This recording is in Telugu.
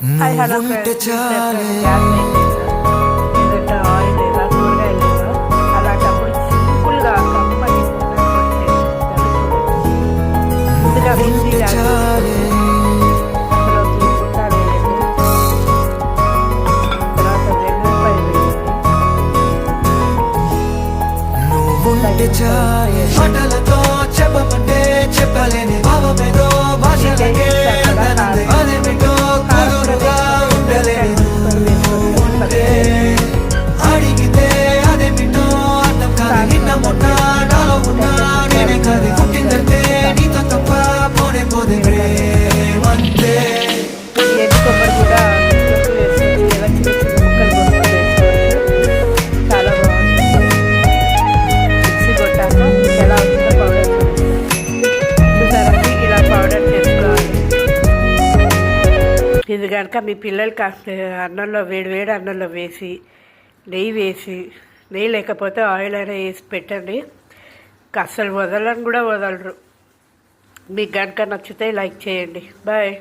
హాయ్ హలో ఫ్రెండ్స్, గ్యాస్ ఏదైతే ఆయిల్ లేదా కూరగాయలు లేదా అలాంటప్పుడు సింపుల్గా కమ్మని ముందుగా మిక్సీ అందులోకి పుట్టాలు వేయండి. తర్వాత వెల్లుల్లిపాయలు మాటలతో చెప్పమంటే చెప్పలేని భావమేదో భాషలకే అదేమిటో కుదురుగా ఉండలేదు. ఉంటే అడిగితే అదేమిటో అర్థం కాదు. నిన్న మొన్న నాలో ఉన్నా నేనే కాదు. పుట్టిందంటే నీతో తప్ప పోనే పోదే అంతే. ఎండు కొబ్బరి కూడా వేసుకొని ఇలా చిన్న చిన్న ముక్కలు కొనుక్కొని వేసుకోవచ్చు. చాలా బాగుంటుంది. మిక్సీ కొట్టాక ఎలా ఉంటుందో పౌడర్ చూసారండి, ఇలా పౌడర్ చేసుకోవాలి. ఇది కనుక మీ పిల్లలు కాస్త అన్నంలో వేడి అన్నంలో వేసి నెయ్యి లేకపోతే ఆయిల్ అయినా వేసి పెట్టండి. అస్సలు వదలని కూడా వదలరు. మీకు కనుక నచ్చితే లైక్ చేయండి. బాయ్.